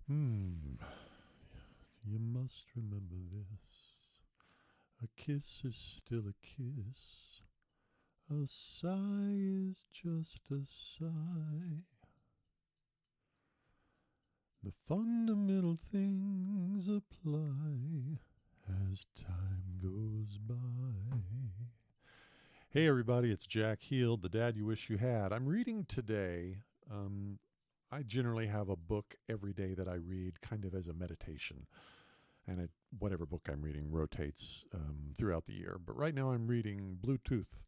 Hmm. You must remember this. A kiss is still a kiss. A sigh is just a sigh. The fundamental things apply as time goes by. Hey, everybody, it's Jack Heald, the dad you wish you had. I'm reading today. I generally have a book every day that I read kind of as a meditation. And whatever book I'm reading rotates throughout the year. But right now I'm reading Blue Truth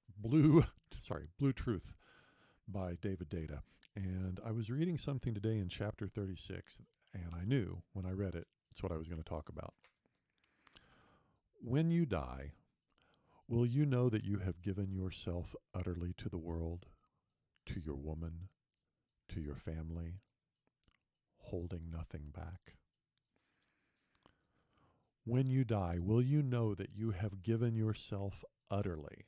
by David Data. And I was reading something today in chapter 36, and I knew when I read it, it's what I was going to talk about. When you die, will you know that you have given yourself utterly to the world, to your woman, to your family, holding nothing back? When you die, will you know that you have given yourself utterly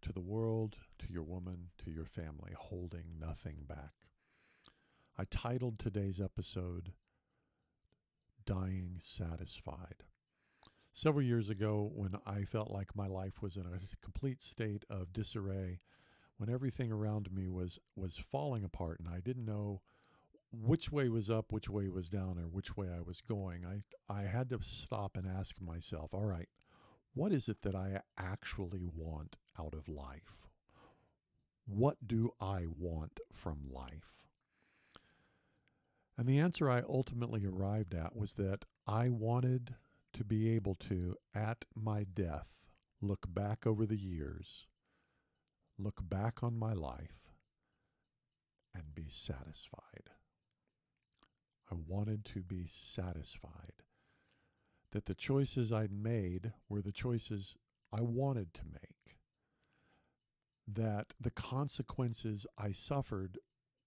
to the world, to your woman, to your family, holding nothing back? I titled today's episode, Dying Satisfied. Several years ago, when I felt like my life was in a complete state of disarray, when everything around me was falling apart and I didn't know which way was up, which way was down, or which way I was going, I had to stop and ask myself, all right, what is it that I actually want out of life? What do I want from life? And the answer I ultimately arrived at was that I wanted to be able to, at my death, look back over the years, look back on my life, and be satisfied. I wanted to be satisfied that the choices I'd made were the choices I wanted to make, that the consequences I suffered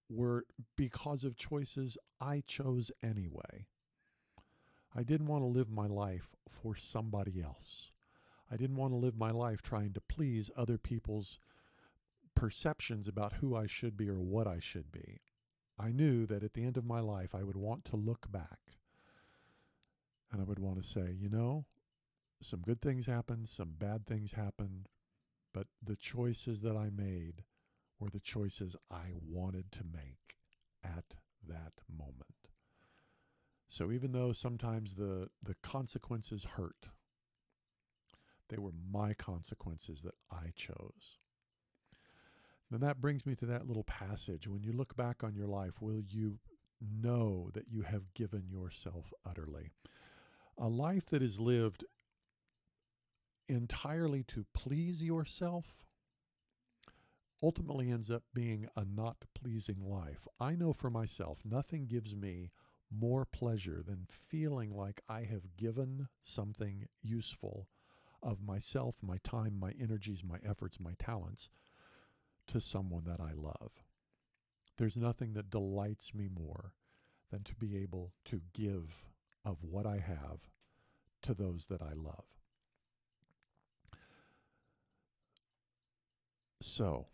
were because of choices I chose anyway. I didn't want to live my life for somebody else. I didn't want to live my life trying to please other people's perceptions about who I should be or what I should be. I knew that at the end of my life, I would want to look back and I would want to say, some good things happened, some bad things happened, but the choices that I made were the choices I wanted to make at that moment. So even though sometimes the consequences hurt, they were my consequences that I chose. And that brings me to that little passage. When you look back on your life, will you know that you have given yourself utterly? A life that is lived entirely to please yourself ultimately ends up being a not pleasing life. I know for myself, nothing gives me more pleasure than feeling like I have given something useful of myself, my time, my energies, my efforts, my talents to someone that I love. There's nothing that delights me more than to be able to give of what I have to those that I love. So,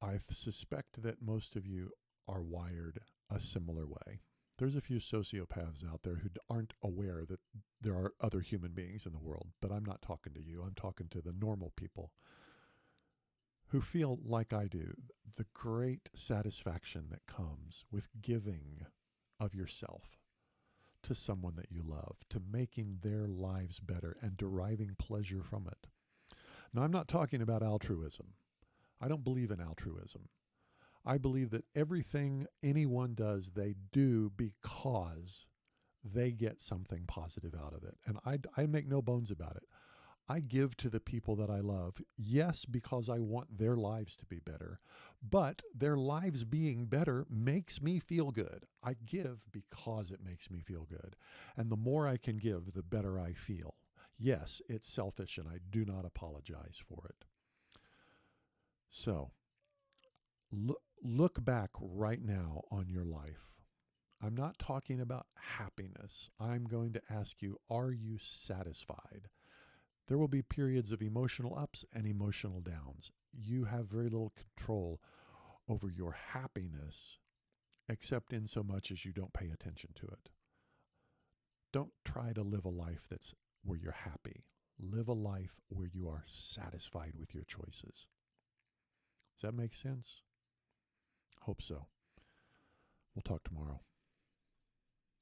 I suspect that most of you are wired a similar way. There's a few sociopaths out there who aren't aware that there are other human beings in the world, but I'm not talking to you. I'm talking to the normal people who feel like I do, the great satisfaction that comes with giving of yourself to someone that you love, to making their lives better and deriving pleasure from it. Now, I'm not talking about altruism. I don't believe in altruism. I believe that everything anyone does, they do because they get something positive out of it. And I make no bones about it. I give to the people that I love, yes, because I want their lives to be better, but their lives being better makes me feel good. I give because it makes me feel good. And the more I can give, the better I feel. Yes, it's selfish and I do not apologize for it. So look back right now on your life. I'm not talking about happiness. I'm going to ask you, are you satisfied? There will be periods of emotional ups and emotional downs. You have very little control over your happiness except in so much as you don't pay attention to it. Don't try to live a life that's where you're happy. Live a life where you are satisfied with your choices. Does that make sense? Hope so. We'll talk tomorrow.